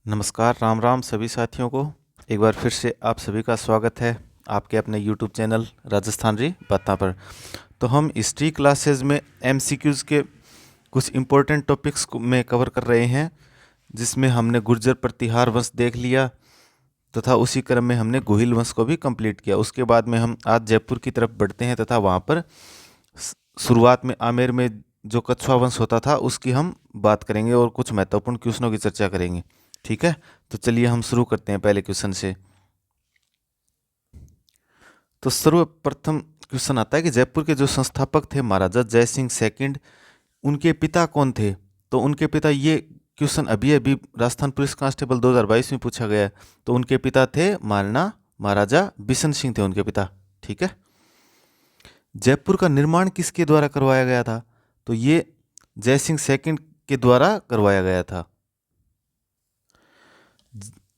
नमस्कार, राम राम सभी साथियों को। एक बार फिर से आप सभी का स्वागत है आपके अपने यूट्यूब चैनल राजस्थान री बातां पर। तो हम हिस्ट्री क्लासेस में एमसीक्यूज़ के कुछ इम्पोर्टेंट टॉपिक्स में कवर कर रहे हैं, जिसमें हमने गुर्जर प्रतिहार वंश देख लिया तथा उसी क्रम में हमने गोहिल वंश को भी कंप्लीट किया। उसके बाद में हम आज जयपुर की तरफ बढ़ते हैं तथा वहाँ पर शुरुआत में आमेर में जो कछुआ वंश होता था उसकी हम बात करेंगे और कुछ महत्वपूर्ण क्वेश्चनों की चर्चा करेंगे। ठीक है, तो चलिए हम शुरू करते हैं पहले क्वेश्चन से। तो सर्वप्रथम क्वेश्चन आता है कि जयपुर के जो संस्थापक थे महाराजा जय सिंह सेकंड, उनके पिता कौन थे। तो उनके पिता, ये क्वेश्चन अभी अभी राजस्थान पुलिस कांस्टेबल 2022 में पूछा गया है। तो उनके पिता थे महाराजा बिशन सिंह थे उनके पिता। ठीक है। जयपुर का निर्माण किसके द्वारा करवाया गया था। तो ये जय सिंह सेकंड के द्वारा करवाया गया था।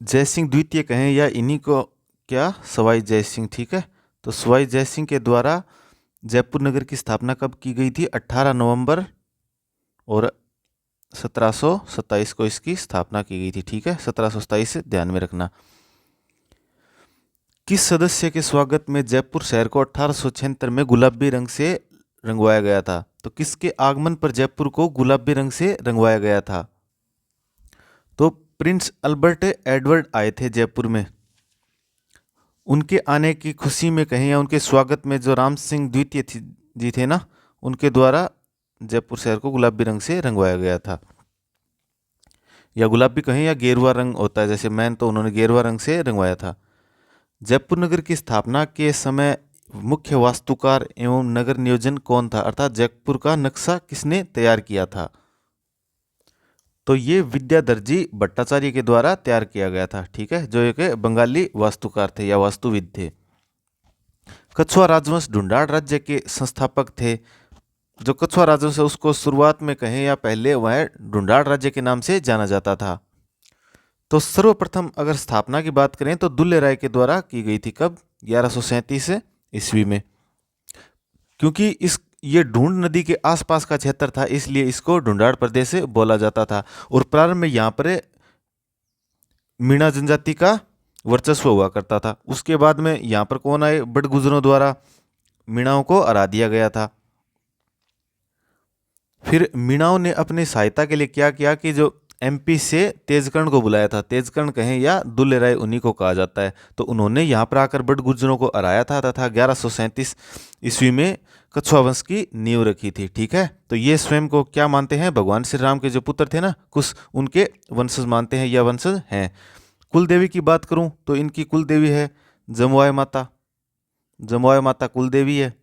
जय सिंह द्वितीय कहें या इन्हीं को क्या, सवाई जय सिंह। ठीक है। तो सवाई जय सिंह के द्वारा जयपुर नगर की स्थापना कब की गई थी। 18 नवंबर और 1727 को इसकी स्थापना की गई थी। ठीक है, 1727 से ध्यान में रखना। किस सदस्य के स्वागत में जयपुर शहर को 1876 में गुलाबी रंग से रंगवाया गया था। तो किसके आगमन पर जयपुर को गुलाबी रंग से रंगवाया गया था। तो प्रिंस अल्बर्ट एडवर्ड आए थे जयपुर में। उनके आने की खुशी में कहें या उनके स्वागत में जो राम सिंह द्वितीय जी थे ना, उनके द्वारा जयपुर शहर को गुलाबी रंग से रंगवाया गया था। या गुलाबी कहें या गेरुआ रंग होता है, जैसे मैन, तो उन्होंने गेरुआ रंग से रंगवाया था। जयपुर नगर की स्थापना के समय मुख्य वास्तुकार एवं नगर नियोजन कौन था, अर्थात जयपुर का नक्शा किसने तैयार किया था। तो ये विद्याधर जी भट्टाचार्य के द्वारा तैयार किया गया था। ठीक है, जो एक बंगाली वास्तुकार थे या वास्तुविद थे। कछुआ राजवंश ढूंढाड़ राज्य के संस्थापक थे। जो कछुआ राजवंश है उसको शुरुआत में कहें या पहले वह ढूंढाड़ राज्य के नाम से जाना जाता था। तो सर्वप्रथम अगर स्थापना की बात करें तो दुल्ले राय के द्वारा की गई थी। कब, 1137 ईस्वी में। क्योंकि ये ढूंढ नदी के आसपास का क्षेत्र था, इसलिए इसको ढूंढाड़ प्रदेश बोला जाता था। और प्रारंभ में यहाँ पर मीणा जनजाति का वर्चस्व हुआ करता था। उसके बाद में यहाँ पर कौन आए, बड़गुजरों द्वारा मीणाओं को हरा दिया गया था। फिर मीणाओं ने अपनी सहायता के लिए क्या किया कि जो एमपी से तेजकर्ण को बुलाया था। तेजकर्ण कहें या दुल्ले राय, उन्हीं को कहा जाता है। तो उन्होंने यहाँ पर आकर बड़गुजरों को हराया था तथा 1137 ईस्वी में कछुआ वंश की नींव रखी थी। ठीक है। तो ये स्वयं को क्या मानते हैं, भगवान श्री राम के जो पुत्र थे ना कुश, उनके वंशज मानते हैं या वंशज हैं। कुल देवी की बात करूं तो इनकी कुल देवी है जमुआय माता। जमुआय माता कुल देवी है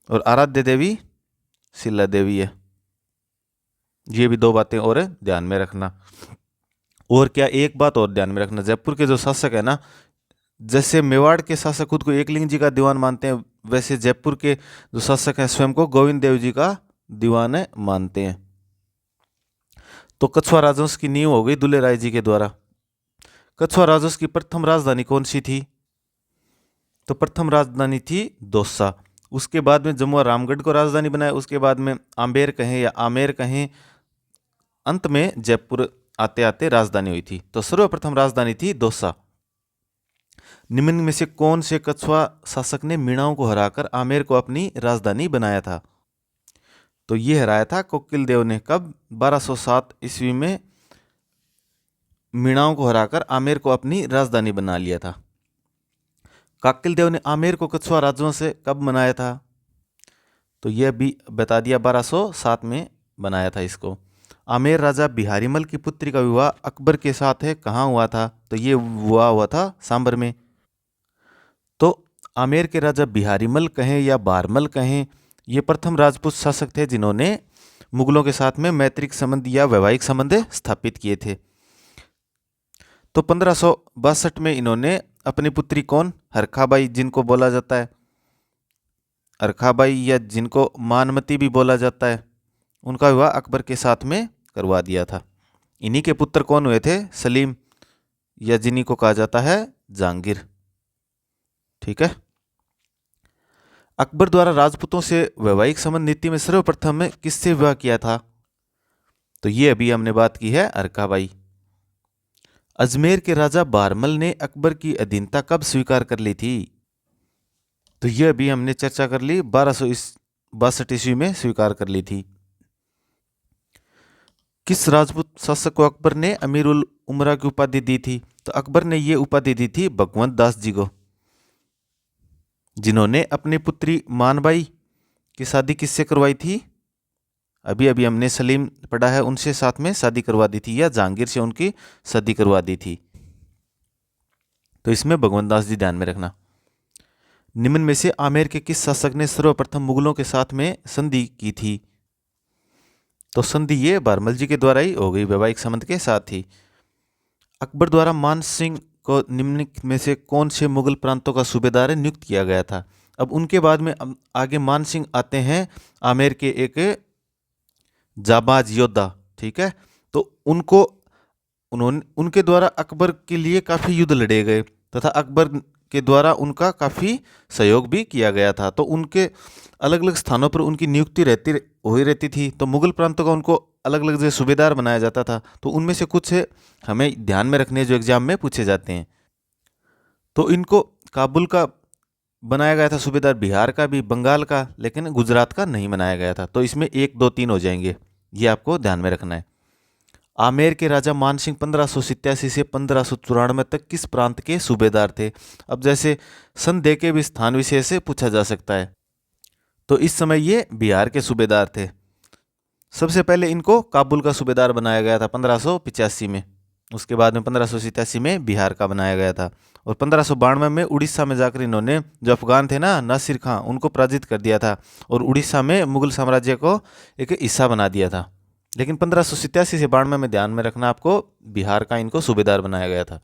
और आराध्य देवी शिला देवी है। ये भी दो बातें और ध्यान में रखना। और क्या, एक बात और ध्यान में रखना, जयपुर के जो शासक है ना, जैसे मेवाड़ के शासक खुद को एकलिंग जी का दीवान मानते हैं, वैसे जयपुर के जो शासक हैं स्वयं को गोविंद देव जी का दीवान मानते हैं। तो कछुआ राजवंश की नींव हो गई दुल्ले राय जी के द्वारा। कछुआ राजवंश की प्रथम राजधानी कौन सी थी। तो प्रथम राजधानी थी दौसा। उसके बाद में जमुआ रामगढ़ को राजधानी बनाया। उसके बाद में आम्बेर कहें या आमेर कहें, अंत में जयपुर आते आते राजधानी हुई थी। तो सर्वप्रथम राजधानी थी दौसा। निम्न में से कौन से कछुआ शासक ने मीणाओं को हराकर आमेर को अपनी राजधानी बनाया था। तो ये हराया था कोकिल देव ने। कब, 1207 ईस्वी में मीणाओं को हराकर आमेर को अपनी राजधानी बना लिया था। काकिल देव ने आमेर को कछुआ राजवंश से कब बनाया था। तो यह भी बता दिया, 1207 में बनाया था इसको। आमेर राजा बिहारीमल की पुत्री का विवाह अकबर के साथ है कहाँ हुआ था। तो ये हुआ था सांबर में। तो आमेर के राजा बिहारीमल कहें या बारमल कहें, ये प्रथम राजपूत शासक थे जिन्होंने मुगलों के साथ में मैत्रिक संबंध या वैवाहिक संबंध स्थापित किए थे। तो 1562 में इन्होंने अपनी पुत्री कौन, हरखाबाई, जिनको बोला जाता है हरखाबाई या जिनको मानमती भी बोला जाता है, उनका विवाह अकबर के साथ में करवा दिया था। इन्हीं के पुत्र कौन हुए थे, सलीम, या जिन्हीं को कहा जाता है जहांगीर। ठीक है। अकबर द्वारा राजपूतों से वैवाहिक संबंध नीति में सर्वप्रथम में किससे विवाह किया था। तो ये अभी हमने बात की है हरखाबाई। अजमेर के राजा बारमल ने अकबर की अधीनता कब स्वीकार कर ली थी? तो यह भी हमने चर्चा कर ली, 1262 ईस्वी में स्वीकार कर ली थी। किस राजपूत शासक को अकबर ने अमीर उल उमरा की उपाधि दी थी? तो अकबर ने यह उपाधि दी थी भगवंत दास जी को, जिन्होंने अपनी पुत्री मानबाई की शादी किससे करवाई थी? अभी अभी हमने सलीम पढ़ा है, उनसे साथ में शादी करवा दी थी, या जहांगीर से उनकी शादी करवा दी थी। तो इसमें भगवंत दास जी ध्यान में रखना। निम्न में से आमेर के किस शासक ने सर्वप्रथम मुगलों के साथ में संधि की थी? तो संधि ये बारमल जी के द्वारा ही हो गई, वैवाहिक संबंध के साथ ही। अकबर द्वारा मान सिंह को निम्नलिखित में से कौन से मुगल प्रांतों का सूबेदार नियुक्त किया गया था? अब उनके बाद में आगे मान सिंह आते हैं, आमेर के एक जाबाज योद्धा, ठीक है। तो उनके द्वारा अकबर के लिए काफी युद्ध लड़े गए तथा अकबर के द्वारा उनका काफी सहयोग भी किया गया था। तो उनके अलग अलग स्थानों पर उनकी नियुक्ति रहती थी। तो मुगल प्रांतों का उनको अलग अलग जगह सूबेदार बनाया जाता था। तो उनमें से कुछ हमें ध्यान में रखने जो एग्जाम में पूछे जाते हैं। तो इनको काबुल का बनाया गया था सूबेदार, बिहार का भी, बंगाल का, लेकिन गुजरात का नहीं बनाया गया था। तो इसमें 1, 2, 3 हो जाएंगे, ये आपको ध्यान में रखना है। आमेर के राजा मानसिंह 1587 से 1594 तक किस प्रांत के सूबेदार थे? अब जैसे सन दे के भी स्थान विशेष से पूछा जा सकता है। तो इस समय ये बिहार के सूबेदार थे। सबसे पहले इनको काबुल का सूबेदार बनाया गया था 1585 में। उसके बाद में 1587 में बिहार का बनाया गया था। और 1592 में उड़ीसा में जाकर इन्होंने, जो अफगान थे ना, नासिर खां, उनको पराजित कर दिया था और उड़ीसा में मुगल साम्राज्य को एक हिस्सा बना दिया था। लेकिन 1587 से 92 में ध्यान में रखना आपको, बिहार का इनको सूबेदार बनाया गया था।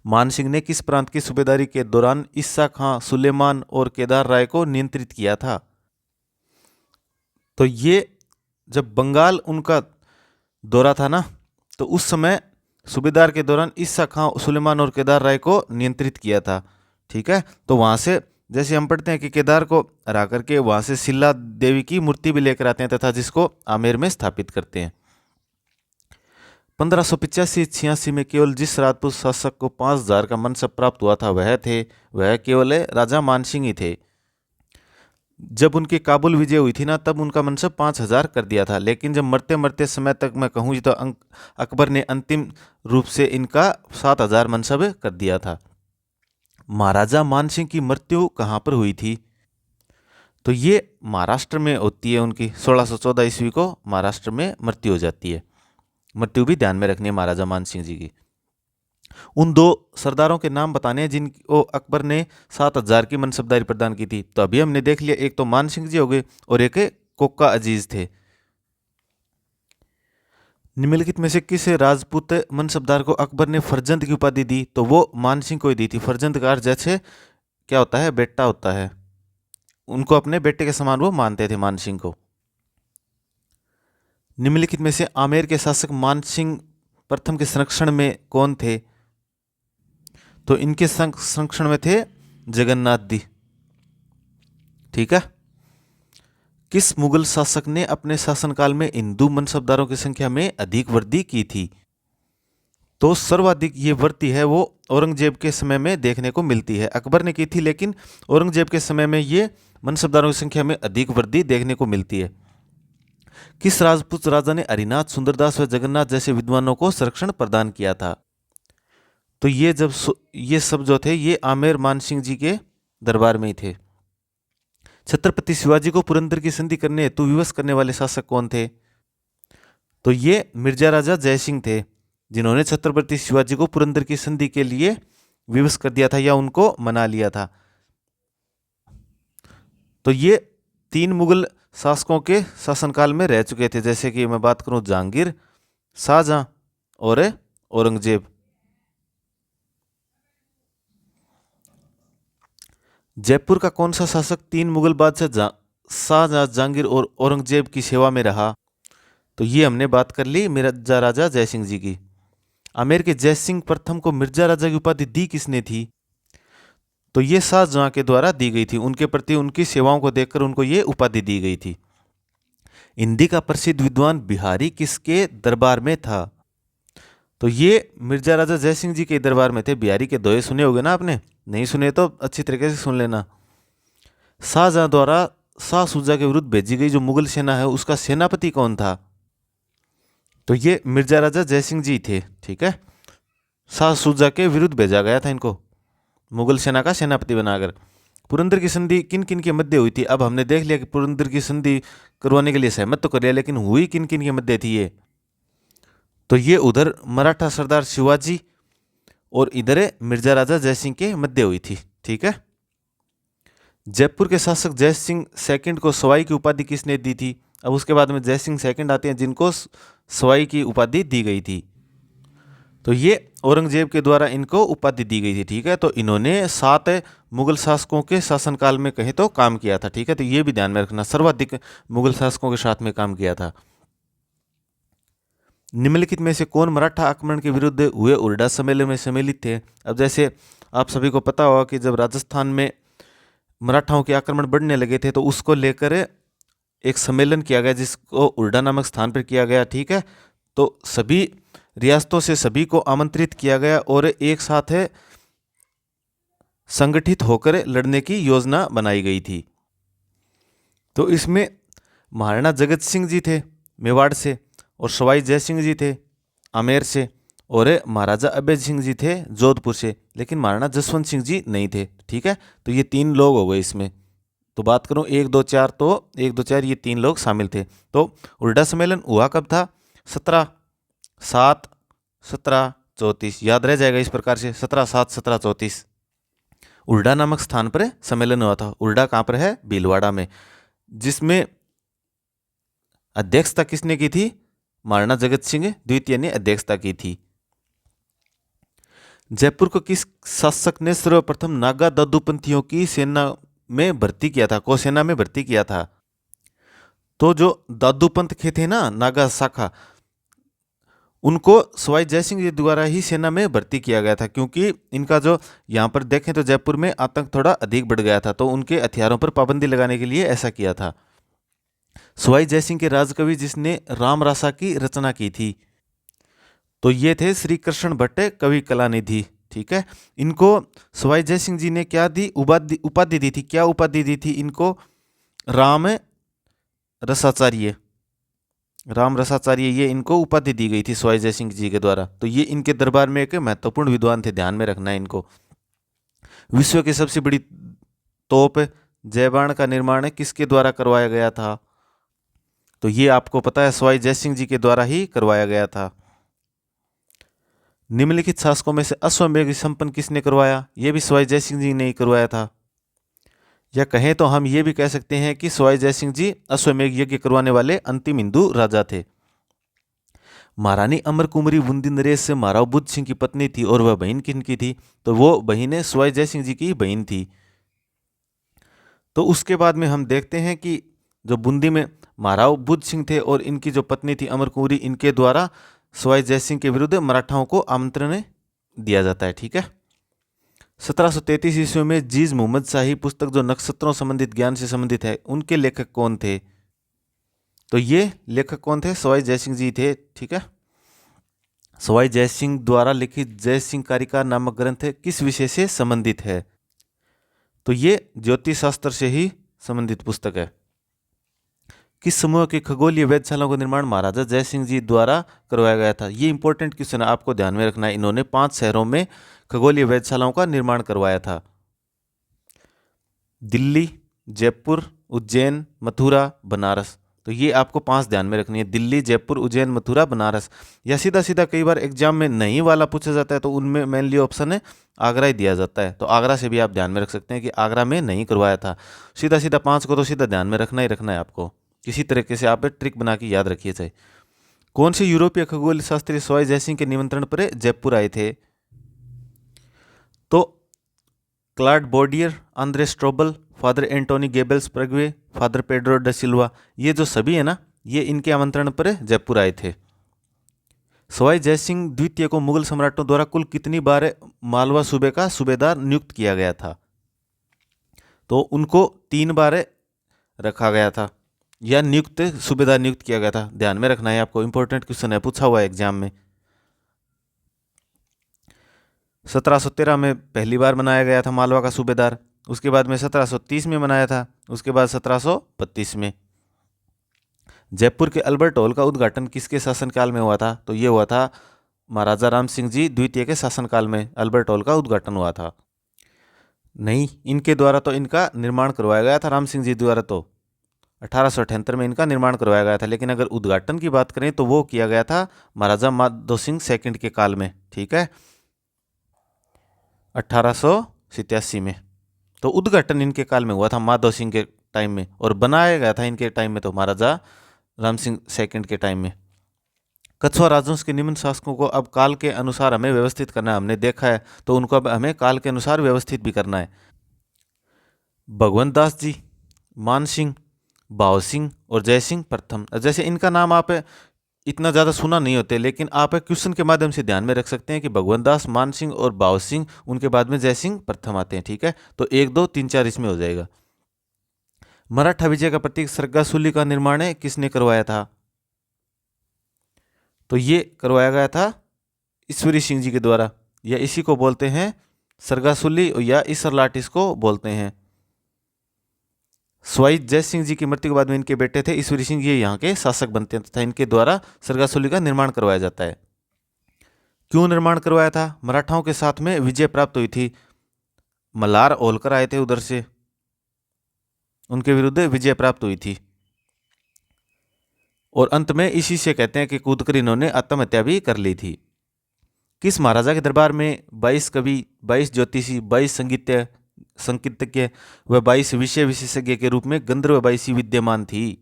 मानसिंह ने किस प्रांत की सूबेदारी के दौरान ईसा खां, सुलेमान और केदार राय को नियंत्रित किया था? तो ये जब बंगाल उनका दौरा था ना, तो उस समय सूबेदार के दौरान ईसा खां, सुलेमान और केदार राय को नियंत्रित किया था, ठीक है। तो वहां से जैसे हम पढ़ते हैं कि केदार को हरा करके वहां से शिला देवी की मूर्ति भी लेकर आते हैं तथा जिसको आमेर में स्थापित करते हैं। 1585-86 में केवल जिस राजपूत शासक को 5000 का मनसब प्राप्त हुआ था वह केवल राजा मानसिंह ही थे। जब उनकी काबुल विजय हुई थी ना, तब उनका मनसब 5000 कर दिया था। लेकिन जब मरते मरते समय तक मैं कहूँ तो अकबर ने अंतिम रूप से इनका 7000 मनसब कर दिया था। महाराजा मानसिंह की मृत्यु कहाँ पर हुई थी? तो ये महाराष्ट्र में होती है उनकी। 1614 ईस्वी को महाराष्ट्र में मृत्यु हो जाती है। मृत्यु भी ध्यान में रखनी है महाराजा मानसिंह जी की। उन 2 सरदारों के नाम बताने हैं जिनको अकबर ने 7000 की मनसबदारी प्रदान की थी। तो अभी हमने देख लिया, एक तो मानसिंह जी हो गए और एक कोक्का अजीज थे। निम्नलिखित में से किस राजपूत मनसबदार को अकबर ने फर्जंद की उपाधि दी? तो वो मानसिंह को ही दी थी। फर्जंद का अर्थ जैसे क्या होता है, बेटा होता है। उनको अपने बेटे के समान वो मानते थे मानसिंह को। निम्नलिखित में से आमेर के शासक मानसिंह प्रथम के संरक्षण में कौन थे? तो इनके संरक्षण में थे जगन्नाथ दी, ठीक है। किस मुगल शासक ने अपने शासनकाल में हिंदू मनसबदारों की संख्या में अधिक वृद्धि की थी? तो सर्वाधिक ये वृद्धि है वो औरंगजेब के समय में देखने को मिलती है। अकबर ने की थी, लेकिन औरंगजेब के समय में ये मनसबदारों की संख्या में अधिक वृद्धि देखने को मिलती है। किस राजपूत राजा ने हरिनाथ, सुंदरदास व जगन्नाथ जैसे विद्वानों को संरक्षण प्रदान किया था? तो ये सब जो थे ये आमेर मानसिंह जी के दरबार में ही थे। छत्रपति शिवाजी को पुरंदर की संधि करने हेतु विवश करने वाले शासक कौन थे? तो ये मिर्जा राजा जयसिंह थे, जिन्होंने छत्रपति शिवाजी को पुरंदर की संधि के लिए विवश कर दिया था या उनको मना लिया था। तो ये 3 मुगल शासकों के शासनकाल में रह चुके थे, जैसे कि मैं बात करूं जहांगीर, शाहजहां और औरंगजेब। जयपुर का कौन सा शासक 3 मुगल बादशाह शाहजहां, जहांगीर और औरंगजेब की सेवा में रहा? तो ये हमने बात कर ली मिर्जा राजा जयसिंह जी की। आमेर के जयसिंह प्रथम को मिर्जा राजा की उपाधि दी किसने थी? तो ये शाहजहां के द्वारा दी गई थी। उनके प्रति उनकी सेवाओं को देखकर उनको ये उपाधि दी गई थी। हिंदी का प्रसिद्ध विद्वान बिहारी किसके दरबार में था? तो ये मिर्जा राजा जयसिंह जी के दरबार में थे। बिहारी के दोहे सुने होंगे ना आपने, नहीं सुने तो अच्छी तरीके से सुन लेना। शाहजहां द्वारा शाह शुजा के विरुद्ध भेजी गई जो मुगल सेना है उसका सेनापति कौन था? तो ये मिर्जा राजा जयसिंह जी थे, ठीक है। शाह शुजा के विरुद्ध भेजा गया था इनको मुगल सेना का सेनापति बनाकर। पुरंदर की संधि किन किन के मध्य हुई थी? अब हमने देख लिया कि पुरंदर की संधि करवाने के लिए सहमत तो कर लिया, लेकिन हुई किन किन के मध्य थी ये? तो ये उधर मराठा सरदार शिवाजी और इधर मिर्जा राजा जयसिंह के मध्य हुई थी, ठीक है। जयपुर के शासक जयसिंह सेकंड को सवाई की उपाधि किसने दी थी? अब उसके बाद में जयसिंह सेकंड आते हैं जिनको सवाई की उपाधि दी गई थी। तो ये औरंगजेब के द्वारा इनको उपाधि दी गई थी, ठीक है। तो इन्होंने 7 मुगल शासकों के शासनकाल में कहे तो काम किया था, ठीक है। तो ये भी ध्यान में रखना, सर्वाधिक मुगल शासकों के साथ में काम किया था। निम्नलिखित में से कौन मराठा आक्रमण के विरुद्ध हुए उर्डा सम्मेलन में सम्मिलित थे? अब जैसे आप सभी को पता होगा कि जब राजस्थान में मराठाओं के आक्रमण बढ़ने लगे थे तो उसको लेकर एक सम्मेलन किया गया जिसको उर्डा नामक स्थान पर किया गया, ठीक है। तो सभी रियासतों से सभी को आमंत्रित किया गया और एक साथ है संगठित होकर लड़ने की योजना बनाई गई थी। तो इसमें महाराणा जगत सिंह जी थे मेवाड़ से, और सवाई जयसिंह जी थे आमेर से, और महाराजा अभय सिंह जी थे जोधपुर से, लेकिन महाराणा जसवंत सिंह जी नहीं थे, ठीक है। तो ये 3 लोग हो गए इसमें। तो बात करूं 1 2 4, तो 1 2 4 ये 3 लोग शामिल थे। तो उर्डा सम्मेलन हुआ कब था? 17/7/1734, याद रह जाएगा इस प्रकार से, 17/7/1734 उर्डा नामक स्थान पर सम्मेलन हुआ था। उर्डा कहां पर है? भीलवाड़ा में। जिसमें अध्यक्षता किसने की थी? महाराणा जगत सिंह द्वितीय ने अध्यक्षता की थी। जयपुर को किस शासक ने सर्वप्रथम नागा दादूपंथियों की सेना में भर्ती किया था? को सेना में भर्ती किया था? तो जो दादूपंथ खे थे ना, नागा शाखा, उनको सवाई जयसिंह जी द्वारा ही सेना में भर्ती किया गया था, क्योंकि इनका जो यहाँ पर देखें तो जयपुर में आतंक थोड़ा अधिक बढ़ गया था, तो उनके हथियारों पर पाबंदी लगाने के लिए ऐसा किया था। सवाई जयसिंह के राजकवि जिसने रामरासा की रचना की थी, तो ये थे श्री कृष्ण भट्ट कवि कलानिधि, ठीक है। इनको सवाई जयसिंह जी ने क्या दी? उपाधि दी थी। क्या उपाधि दी थी इनको? राम रसाचार्य, राम रसाचार्य, ये इनको उपाधि दी गई थी सवाई जयसिंह जी के द्वारा। तो ये इनके दरबार में एक महत्वपूर्ण विद्वान थे, ध्यान में रखना है इनको। विश्व की सबसे बड़ी तोप जयबाण का निर्माण किसके द्वारा करवाया गया था? तो ये आपको पता है, सवाई जयसिंह जी के द्वारा ही करवाया गया था। निम्नलिखित शासकों में से अश्वमेध संपन्न किसने करवाया? ये भी सवाई जयसिंह जी ने ही करवाया था। या कहें तो हम ये भी कह सकते हैं कि सवाई जयसिंह जी अश्वमेध यज्ञ करवाने वाले अंतिम हिंदू राजा थे। महारानी अमर कुमारी बूंदी नरेश से महाराव बुद्ध सिंह की पत्नी थी, और वह बहन किनकी थी? तो वो बहन सवाई जयसिंह जी की बहन थी। तो उसके बाद में हम देखते हैं कि जो बूंदी में महाराव बुद्ध सिंह थे और इनकी जो पत्नी थी अमर कुमारी, इनके द्वारा सवाई जयसिंह के विरुद्ध मराठाओं को आमंत्रण दिया जाता है, ठीक है। 1733 ईस्वी में जीज मोहम्मद शाही पुस्तक जो नक्षत्रों संबंधित ज्ञान से संबंधित है, उनके लेखक कौन थे? तो ये लेखक कौन थे? सवाई जयसिंह जी थे, ठीक है। सवाई जयसिंह द्वारा लिखित जयसिंह कारिका नामक ग्रंथ किस विषय से संबंधित है? तो ये ज्योतिष शास्त्र से ही संबंधित पुस्तक है। किस समूह की खगोलीय वेधशालाओं का निर्माण महाराजा जयसिंह जी द्वारा करवाया गया था? ये इंपॉर्टेंट क्वेश्चन है, आपको ध्यान में रखना है। इन्होंने 5 शहरों में खगोलीय वेधशालाओं का निर्माण करवाया था। दिल्ली, जयपुर, उज्जैन, मथुरा, बनारस। तो ये आपको 5 ध्यान में रखनी है, दिल्ली, जयपुर, उज्जैन, मथुरा, बनारस। या सीधा सीधा कई बार एग्जाम में नहीं वाला पूछा जाता है तो उनमें मेनली ऑप्शन है आगरा ही दिया जाता है। तो आगरा से भी आप ध्यान में रख सकते हैं कि आगरा में नहीं करवाया था। सीधा सीधा 5 को तो सीधा ध्यान में रखना ही रखना है आपको, किसी तरीके से आप ट्रिक बना के याद रखिए चाहे। कौन से यूरोपीय खगोल शास्त्री सवाई जयसिंह के निमंत्रण पर जयपुर आए थे? तो Claude Bordier, Andre Strobel, father Antoine Gables प्रगवे, फादर पेड्रो ड सिल्वा, ये जो सभी है ना, ये इनके आमंत्रण पर जयपुर आए थे। सवाई जयसिंह द्वितीय को मुगल सम्राटों द्वारा कुल कितनी बार मालवा सूबे का सूबेदार नियुक्त किया गया था? तो उनको 3 बार रखा गया था, या सूबेदार नियुक्त किया गया था। ध्यान में रखना है आपको, इंपॉर्टेंट क्वेश्चन है, पूछा हुआ है एग्जाम में। 1713 में पहली बार बनाया गया था मालवा का सूबेदार। उसके बाद में 1730 में बनाया था। उसके बाद 1732 में। जयपुर के अल्बर्ट हॉल का उद्घाटन किसके शासनकाल में हुआ था? तो ये हुआ था महाराजा राम सिंह जी द्वितीय के शासनकाल में अल्बर्ट हॉल का उद्घाटन हुआ था। नहीं, इनके द्वारा तो इनका निर्माण करवाया गया था, राम सिंह जी द्वारा तो 1878 में इनका निर्माण करवाया गया था। लेकिन अगर उद्घाटन की बात करें तो वो किया गया था महाराजा माधो सिंह सेकंड के काल में। ठीक है, 1887 में। तो उद्घाटन इनके काल में हुआ था माधो सिंह के टाइम में, और बनाया गया था इनके टाइम में तो महाराजा राम सिंह सेकंड के टाइम में। कछुआ राजवंश के निम्न शासकों को अब काल के अनुसार हमें व्यवस्थित करना है। हमने देखा है तो उनको अब हमें काल के अनुसार व्यवस्थित भी करना है। भगवंत दास जी, मान सिंह, भाव सिंह और जय सिंह प्रथम। जैसे इनका नाम आप इतना ज़्यादा सुना नहीं होते, लेकिन आप क्वेश्चन के माध्यम से ध्यान में रख सकते हैं कि भगवंत दास, मान सिंह और भाव सिंह, उनके बाद में जय सिंह प्रथम आते हैं। ठीक है, तो 1 2 3 4 इसमें हो जाएगा। मराठा विजय का प्रतीक सरगासुली का निर्माण किसने करवाया था? तो ये करवाया गया था ईश्वरी सिंह जी के द्वारा, या इसी को बोलते हैं सरगासुली या ईसरलाट इसको बोलते हैं। स्वाई जय सिंह जी की मृत्यु के बाद में इनके बेटे थे ईश्वरी सिंह, ये यहाँ के शासक बनते हैं तथा इनके द्वारा सरगासुली का निर्माण करवाया जाता है। क्यों निर्माण करवाया था? मराठाओं के साथ में विजय प्राप्त हुई थी। मल्हार होलकर आए थे उधर से, उनके विरुद्ध विजय प्राप्त हुई थी। और अंत में इसी से कहते हैं कि कूदकर इन्होंने आत्महत्या भी कर ली थी। किस महाराजा के दरबार में 22 कवि, 22 ज्योतिषी, 22 संगीतज्ञ व 22 विषय विशेषज्ञ के रूप में गंधर्व 22 विद्यमान थी?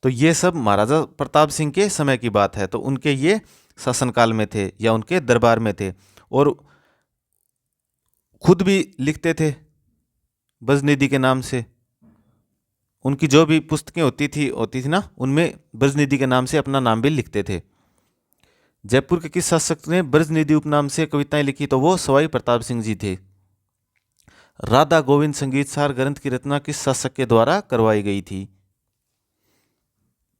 तो ये सब महाराजा प्रताप सिंह के समय की बात है, तो उनके ये शासनकाल में थे या उनके दरबार में थे। और खुद भी लिखते थे ब्रजनिधि के नाम से। उनकी जो भी पुस्तकें होती थी ना, उनमें ब्रजनिधि के नाम से अपना नाम भी लिखते थे। जयपुर के किस शासक ने ब्रजनिधि उपनाम से कविताएं लिखी? तो वो सवाई प्रताप सिंह जी थे। राधा गोविंद संगीत सार ग्रंथ की रचना किस शासक के द्वारा करवाई गई थी?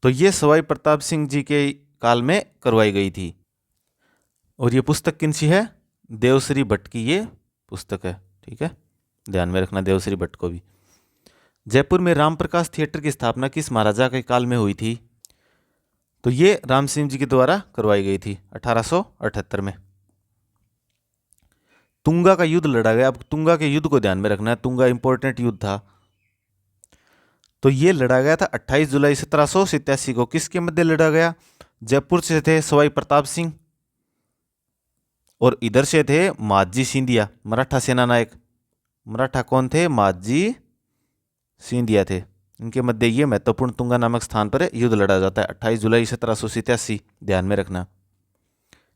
तो ये सवाई प्रताप सिंह जी के काल में करवाई गई थी। और ये पुस्तक किनसी है? देवश्री भट्ट की ये पुस्तक है। ठीक है, ध्यान में रखना देवश्री भट्ट को भी। जयपुर में रामप्रकाश थिएटर की स्थापना किस महाराजा के काल में हुई थी? तो ये राम सिंह जी के द्वारा करवाई गई थी 1878 में। तुंगा का युद्ध लड़ा गया। अब तुंगा के युद्ध को ध्यान में रखना है, तुंगा इंपॉर्टेंट युद्ध था। तो ये लड़ा गया था 28 जुलाई 1787 को। किसके मध्य लड़ा गया? जयपुर से थे सवाई प्रताप सिंह और इधर से थे महादजी सिंधिया, मराठा सेना नायक। मराठा कौन थे? महादजी सिंधिया थे। इनके मध्य ये महत्वपूर्ण तुंगा नामक स्थान पर युद्ध लड़ा जाता है 28 जुलाई 1787, ध्यान में रखना।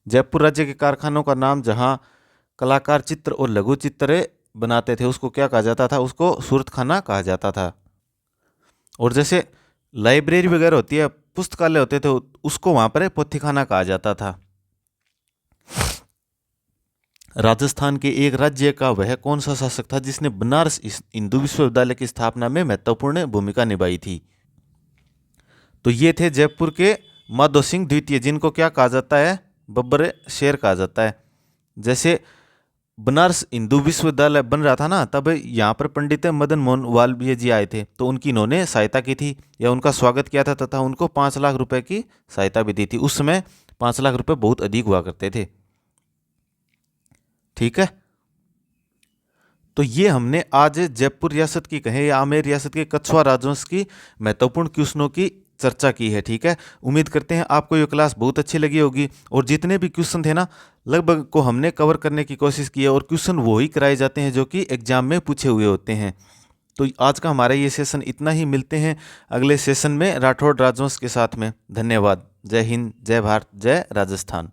जयपुर राज्य के कारखानों का नाम जहां कलाकार चित्र और लघु चित्र बनाते थे उसको क्या कहा जाता था? उसको सूरतखाना कहा जाता था। और जैसे लाइब्रेरी वगैरह होती है, पुस्तकालय होते थे, उसको वहां पर पोथीखाना कहा जाता था। राजस्थान के एक राज्य का वह कौन सा शासक था जिसने बनारस हिंदू विश्वविद्यालय की स्थापना में महत्वपूर्ण भूमिका निभाई थी? तो ये थे जयपुर के माधो सिंह द्वितीय, जिनको क्या कहा जाता है? बब्बर शेर कहा जाता है। जैसे बनारस हिंदू विश्वविद्यालय बन रहा था ना, तब यहाँ पर पंडित मदन मोहन वाल्मीकि जी आए थे, तो उनकी इन्होंने सहायता की थी या उनका स्वागत किया था तथा उनको 5 लाख रुपए की सहायता भी दी थी। उस समय 5 लाख रुपए बहुत अधिक हुआ करते थे। ठीक है, तो ये हमने आज जयपुर रियासत की कहें या आमेर रियासत के कछुआ राजवंश की महत्वपूर्ण क्वेश्चनों की चर्चा की है। ठीक है, उम्मीद करते हैं आपको ये क्लास बहुत अच्छी लगी होगी। और जितने भी क्वेश्चन थे ना, लगभग को हमने कवर करने की कोशिश की है, और क्वेश्चन वो ही कराए जाते हैं जो कि एग्जाम में पूछे हुए होते हैं। तो आज का हमारा ये सेशन इतना ही। मिलते हैं अगले सेशन में राठौड़ राजवंश के साथ में। धन्यवाद। जय हिंद, जय भारत, जय राजस्थान।